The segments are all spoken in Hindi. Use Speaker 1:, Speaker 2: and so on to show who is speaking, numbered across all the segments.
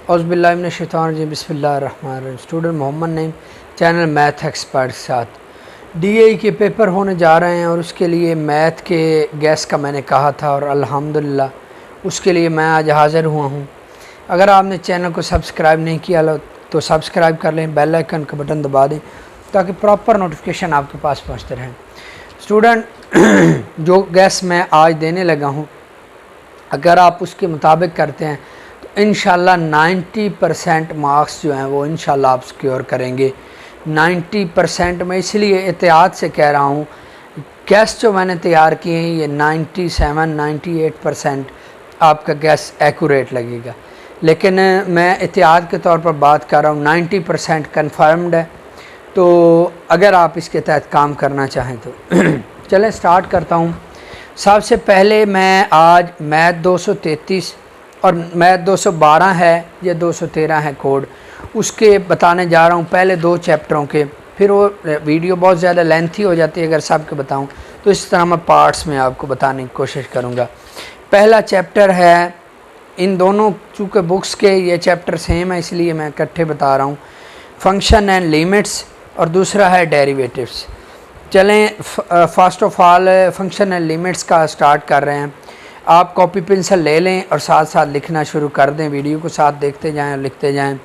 Speaker 1: औज़ुबिल्लाहिमिनश्शैतानिर्रजीम बिस्मिल्लाहिर्रहमानिर्रहीम। Student Mohammad Naeem, channel math expert के साथ। डीए के पेपर होने जा रहे हैं और उसके लिए मैथ के गैस का मैंने कहा था और अल्हम्दुलिल्लाह उसके लिए मैं आज हाज़िर हुआ हूँ। अगर आपने चैनल को सब्सक्राइब नहीं किया तो सब्सक्राइब कर लें, बेल आइकन का बटन दबा दें ताकि प्रॉपर नोटिफिकेशन आपके पास पहुँचते रहें। स्टूडेंट जो गैस मैं आज देने लगा हूँ, अगर आप उसके मुताबिक करते हैं तो इंशाल्लाह 90% मार्क्स जो हैं वो इंशाल्लाह आप सिक्योर करेंगे। 90% मैं इसलिए एहतियात से कह रहा हूँ, गैस जो मैंने तैयार किए हैं ये 97-98% आपका गैस एक्यूरेट लगेगा, लेकिन मैं एहतियात के तौर पर बात कर रहा हूँ। 90% कन्फर्म्ड है, तो अगर आप इसके तहत काम करना चाहें तो चलें स्टार्ट करता हूँ। सबसे पहले मैं आज मैथ 233 और मैथ 212 है या 213 है कोड, उसके बताने जा रहा हूँ पहले दो चैप्टरों के। फिर वो वीडियो बहुत ज़्यादा लेंथी हो जाती है अगर सब के बताऊँ, तो इस तरह मैं पार्ट्स में आपको बताने की कोशिश करूँगा। पहला चैप्टर है, इन दोनों चूँकि बुक्स के ये चैप्टर सेम है इसलिए मैं इकट्ठे बता रहा हूँ, फंक्शन एंड लिमिट्स, और दूसरा है डेरिवेटिव्स। चलें first of all function and limits का स्टार्ट कर रहे हैं। आप कॉपी पेंसिल ले लें और साथ साथ लिखना शुरू कर दें, वीडियो को साथ देखते जाएं और लिखते जाएं।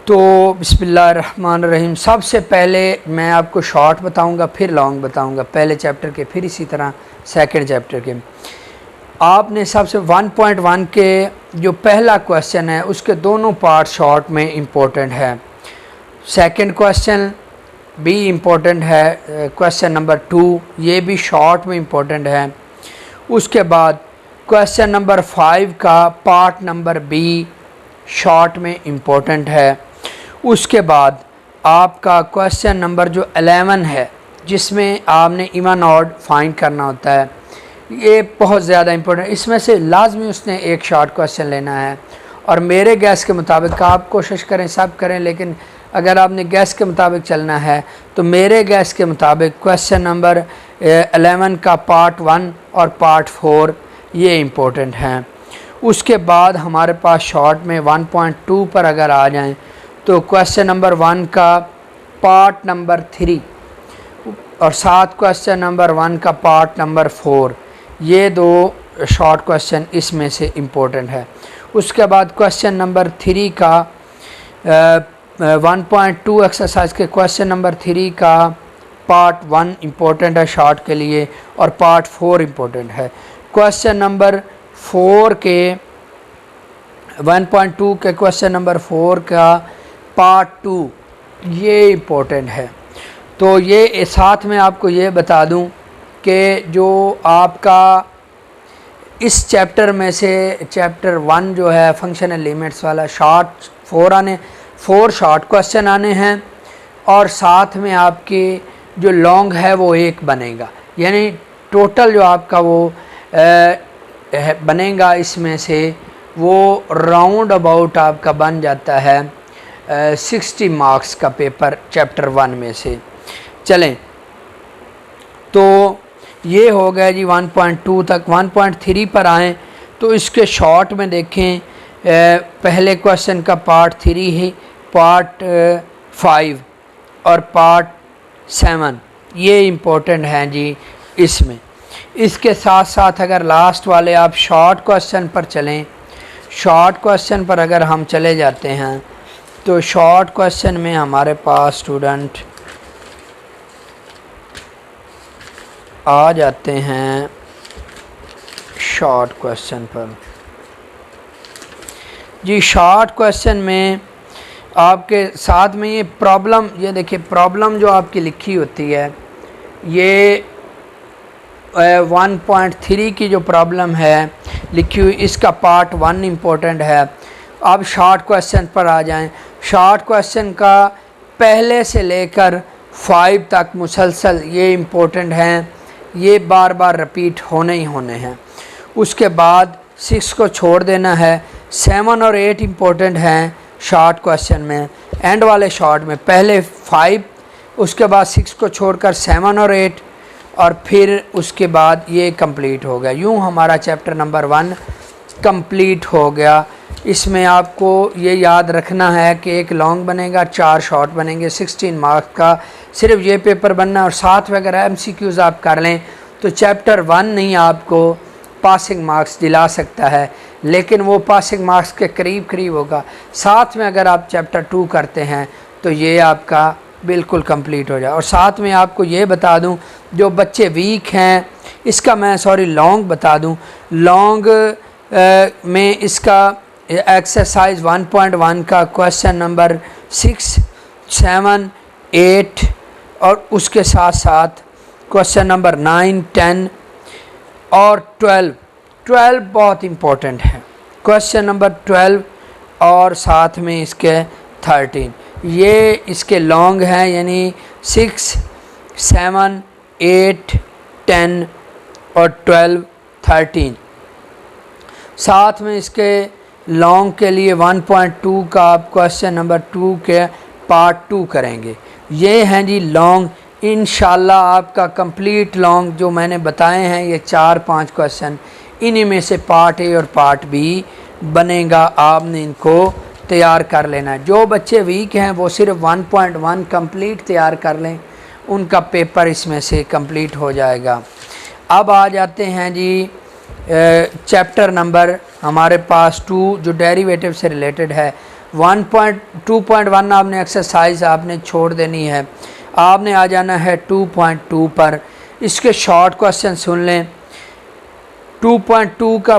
Speaker 1: तो बिस्मिल्लाहिर्रहमानिर्रहीम। सबसे पहले मैं आपको शॉर्ट बताऊंगा, फिर लॉन्ग बताऊंगा, पहले चैप्टर के, फिर इसी तरह सेकंड चैप्टर के। आपने सबसे 1.1 के जो पहला क्वेश्चन है उसके दोनों पार्ट शॉर्ट में इम्पोर्टेंट है। सेकंड क्वेश्चन भी इम्पोर्टेंट है, क्वेश्चन नंबर 2 ये भी शॉर्ट में इम्पोर्टेंट है। उसके बाद क्वेश्चन नंबर 5 का पार्ट नंबर बी शॉर्ट में इम्पोर्टेंट है। उसके बाद आपका क्वेश्चन नंबर जो 11 है जिसमें आपने इवन ऑड फाइंड करना होता है, ये बहुत ज़्यादा इम्पोर्टेंट। इसमें से लाजमी उसने एक शॉर्ट क्वेश्चन लेना है और मेरे गैस के मुताबिक आप कोशिश करें सब करें, लेकिन अगर आपने गैस के मुताबिक चलना है तो मेरे गैस के मुताबिक क्वेश्चन नंबर 11 का पार्ट 1 और पार्ट 4 ये इम्पोर्टेंट हैं। उसके बाद हमारे पास शॉर्ट में 1.2 पर अगर आ जाएं तो क्वेश्चन नंबर 1 का पार्ट नंबर 3 और साथ क्वेश्चन नंबर 1 का पार्ट नंबर 4, ये दो शॉर्ट क्वेश्चन इसमें से इम्पोर्टेंट है। उसके बाद क्वेश्चन नंबर 3 का 1.2 एक्सरसाइज के क्वेश्चन नंबर 3 का पार्ट 1 इम्पोर्टेंट है शॉर्ट के लिए और पार्ट 4 इम्पोर्टेंट है। क्वेश्चन नंबर 4 के 1.2 के क्वेश्चन नंबर 4 का पार्ट 2 ये इम्पोर्टेंट है। तो ये साथ में आपको ये बता दूं कि जो आपका इस चैप्टर में से चैप्टर 1 जो है फंक्शन एंड लिमिट्स वाला, शॉर्ट 4 शॉर्ट क्वेश्चन आने हैं और साथ में आपके जो लॉन्ग है वो एक बनेगा, यानी टोटल जो आपका वो बनेगा इसमें से वो राउंड अबाउट आपका बन जाता है 60 मार्क्स का पेपर चैप्टर 1 में से। चलें तो ये हो गया जी 1.2 तक। 1.3 पर आएँ तो इसके शॉर्ट में देखें, पहले क्वेश्चन का पार्ट 3 है, पार्ट 5 और पार्ट 7 ये इम्पोर्टेंट हैं जी इसमें। इसके साथ साथ अगर लास्ट वाले आप शॉर्ट क्वेश्चन पर चलें, शॉर्ट क्वेश्चन पर अगर हम चले जाते हैं तो शॉर्ट क्वेश्चन में हमारे पास स्टूडेंट आ जाते हैं शॉर्ट क्वेश्चन पर जी। शॉर्ट क्वेश्चन में आपके साथ में ये प्रॉब्लम, ये देखिए प्रॉब्लम जो आपकी लिखी होती है ये 1.3 की जो प्रॉब्लम है लिखी हुई, इसका पार्ट 1 इम्पोर्टेंट है। अब शॉर्ट क्वेश्चन पर आ जाएं। शॉर्ट क्वेश्चन का पहले से लेकर 5 तक मुसलसल ये इम्पोर्टेंट हैं, ये बार बार रिपीट होने ही होने हैं। उसके बाद 6 को छोड़ देना है। 7 और 8 इम्पोर्टेंट हैं शॉर्ट क्वेश्चन में, एंड वाले शॉर्ट में पहले 5, उसके बाद 6 को छोड़कर 7 और 8, और फिर उसके बाद ये कंप्लीट हो गया। यूँ हमारा चैप्टर नंबर 1 कंप्लीट हो गया। इसमें आपको ये याद रखना है कि एक लॉन्ग बनेगा, 4 शॉर्ट बनेंगे, 16 मार्क्स का सिर्फ ये पेपर बनना। और साथ में अगर MCQs आप कर लें तो चैप्टर 1 नहीं आपको पासिंग मार्क्स दिला सकता है, लेकिन वो पासिंग मार्क्स के करीब करीब होगा। साथ में अगर आप चैप्टर 2 करते हैं तो ये आपका बिल्कुल कंप्लीट हो जाए। और साथ में आपको ये बता दूं, जो बच्चे वीक हैं इसका मैं लॉन्ग बता दूं। लॉन्ग में इसका एक्सरसाइज 1.1 का क्वेश्चन नंबर 6, 7, 8 और उसके साथ साथ क्वेश्चन नंबर 9, 10 और 12 बहुत इम्पोर्टेंट है। क्वेश्चन नंबर 12 और साथ में इसके 13 ये इसके लॉन्ग हैं, यानी 6, 7, 8, 10 और 12, 13। साथ में इसके लॉन्ग के लिए 1.2 का आप क्वेश्चन नंबर 2 के पार्ट 2 करेंगे। ये हैं जी लॉन्ग। इंशाल्लाह आपका कंप्लीट लॉन्ग जो मैंने बताए हैं ये 4-5 क्वेश्चन, इन्हीं में से पार्ट ए और पार्ट बी बनेगा। आपने इनको तैयार कर लेना है। जो बच्चे वीक हैं वो सिर्फ 1.1 कंप्लीट तैयार कर लें, उनका पेपर इसमें से कंप्लीट हो जाएगा। अब आ जाते हैं जी चैप्टर नंबर हमारे पास 2 जो डेरिवेटिव से रिलेटेड है। 1.2.1 आपने एक्सरसाइज आपने छोड़ देनी है, आपने आ जाना है 2.2 पर। इसके शॉर्ट क्वेश्चन सुन लें। 2.2 का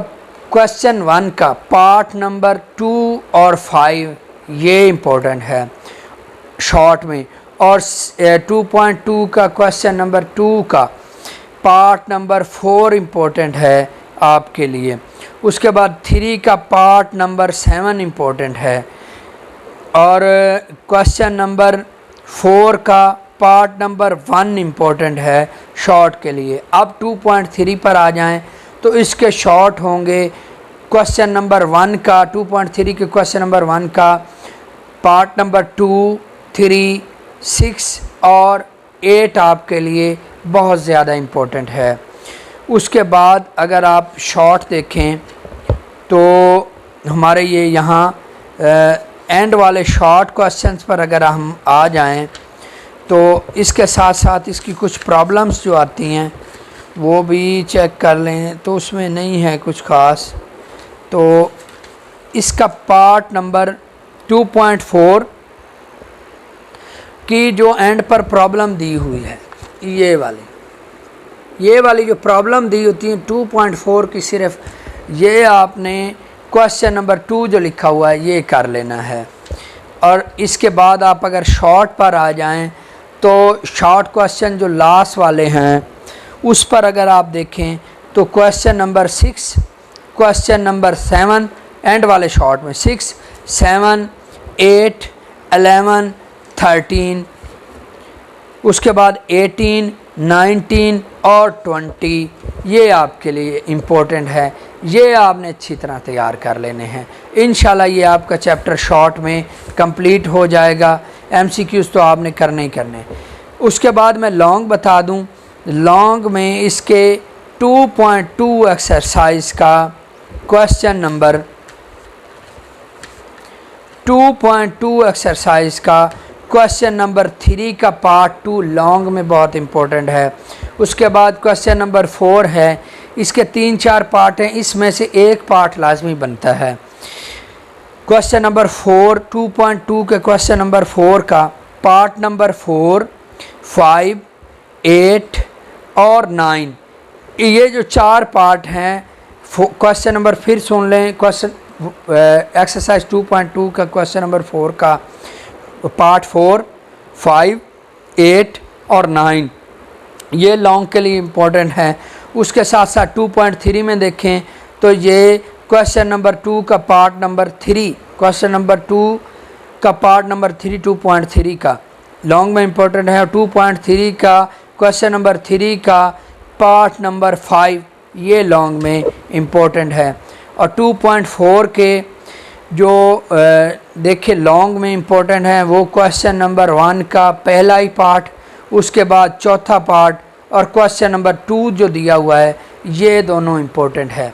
Speaker 1: क्वेश्चन 1 का पार्ट नंबर 2 और 5 ये इम्पोर्टेंट है शॉर्ट में, और 2.2 का क्वेश्चन नंबर 2 का पार्ट नंबर 4 इम्पोर्टेंट है आपके लिए। उसके बाद 3 का पार्ट नंबर 7 इम्पोर्टेंट है, और क्वेश्चन नंबर 4 का पार्ट नंबर 1 इम्पोर्टेंट है शॉर्ट के लिए। अब 2.3 पर आ जाएं तो इसके शॉर्ट होंगे क्वेश्चन नंबर 1 का, 2.3 के क्वेश्चन नंबर 1 का पार्ट नंबर 2, 3, 6 और 8 आपके लिए बहुत ज़्यादा इम्पोर्टेंट है। उसके बाद अगर आप शॉर्ट देखें तो हमारे ये यहाँ एंड वाले शॉर्ट क्वेश्चंस पर अगर हम आ जाएं तो इसके साथ साथ इसकी कुछ प्रॉब्लम्स जो आती हैं वो भी चेक कर लें, तो उसमें नहीं है कुछ ख़ास। तो इसका पार्ट नंबर 2.4 की जो एंड पर प्रॉब्लम दी हुई है, ये वाली जो प्रॉब्लम दी होती है 2.4 की, सिर्फ ये आपने क्वेश्चन नंबर 2 जो लिखा हुआ है ये कर लेना है। और इसके बाद आप अगर शॉर्ट पर आ जाएं तो शॉर्ट क्वेश्चन जो लास्ट वाले हैं उस पर अगर आप देखें तो question number 6, question number 7 and वाले शॉर्ट में 6, 7, 8, 11, 13, उसके बाद 18, 19 और 20 ये आपके लिए इम्पोर्टेंट है। ये आपने अच्छी तरह तैयार कर लेने हैं। इंशाल्लाह ये आपका चैप्टर शॉर्ट में कंप्लीट हो जाएगा। MCQs तो आपने करने ही करने। उसके बाद मैं लॉन्ग बता दूं। लॉन्ग में इसके 2.2 एक्सरसाइज का क्वेश्चन नंबर 2.2 एक्सरसाइज का क्वेश्चन नंबर 3 का पार्ट 2 लॉन्ग में बहुत इम्पोर्टेंट है। उसके बाद क्वेश्चन नंबर 4 है, इसके 3-4 पार्ट हैं, इसमें से एक पार्ट लाजमी बनता है। क्वेश्चन नंबर 4 2.2 के क्वेश्चन नंबर 4 का पार्ट नंबर 4, 5, 8 और 9 ये जो 4 पार्ट हैं क्वेश्चन नंबर फिर सुन लें। क्वेश्चन एक्सरसाइज 2.2 का क्वेश्चन नंबर 4 का पार्ट 4, 5, 8 और 9 ये लॉन्ग के लिए इम्पोर्टेंट है। उसके साथ साथ 2.3 में देखें तो ये क्वेश्चन नंबर 2 का पार्ट नंबर 3, क्वेश्चन नंबर 2 का पार्ट नंबर 3 2.3 का लॉन्ग में इम्पोर्टेंट है। और 2.3 का क्वेश्चन नंबर 3 का पार्ट नंबर 5 ये लॉन्ग में इम्पोर्टेंट है। और 2.4 के जो देखिए लॉन्ग में इम्पोर्टेंट है वो क्वेश्चन नंबर 1 का पहला ही पार्ट, उसके बाद चौथा पार्ट और क्वेश्चन नंबर 2 जो दिया हुआ है ये दोनों इम्पोर्टेंट है।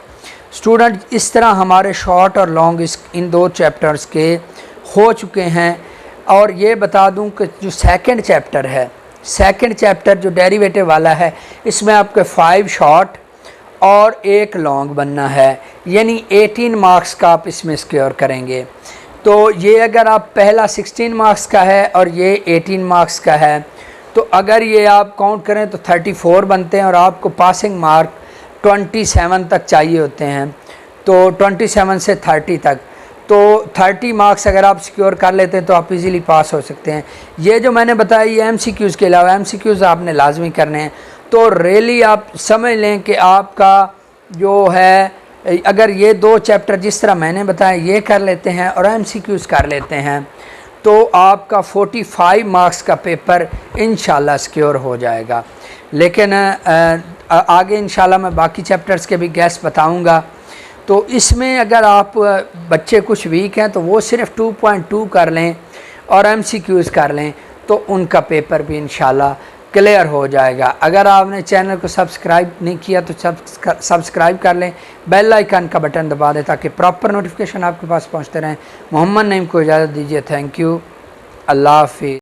Speaker 1: स्टूडेंट इस तरह हमारे शॉर्ट और लॉन्ग इन 2 चैप्टर्स के हो चुके हैं। और ये बता दूं कि जो सेकंड चैप्टर है, सेकंड चैप्टर जो डेरिवेटिव वाला है, इसमें आपके 5 शॉर्ट और 1 लॉन्ग बनना है, यानी 18 मार्क्स का आप इसमें स्कोर करेंगे। तो ये अगर आप पहला 16 मार्क्स का है और ये 18 मार्क्स का है, तो अगर ये आप काउंट करें तो 34 बनते हैं और आपको पासिंग मार्क 27 तक चाहिए होते हैं। तो 27 से 30 तक, तो 30 मार्क्स अगर आप सिक्योर कर लेते हैं तो आप इजीली पास हो सकते हैं। ये जो मैंने बताया ये एमसीक्यूज़ के अलावा एमसीक्यूज़ आपने लाजमी करने हैं। तो रियली आप समझ लें कि आपका जो है, अगर ये 2 चैप्टर जिस तरह मैंने बताया ये कर लेते हैं और एमसीक्यूज़ कर लेते हैं, तो आपका 45 मार्क्स का पेपर इंशाल्लाह सिक्योर हो जाएगा। लेकिन आगे इंशाल्लाह मैं बाकी चैप्टर्स के भी गैस बताऊंगा। तो इसमें अगर आप बच्चे कुछ वीक हैं तो वो सिर्फ 2.2 कर लें और एमसीक्यूज़ कर लें, तो उनका पेपर भी इंशाल्लाह क्लियर हो जाएगा। अगर आपने चैनल को सब्सक्राइब नहीं किया तो सब्सक्राइब कर लें, बेल आइकन का बटन दबा दें ताकि प्रॉपर नोटिफिकेशन आपके पास पहुंचते रहें। मोहम्मद नईम को इजाज़त दीजिए। Thank you. अल्लाह हाफिज़।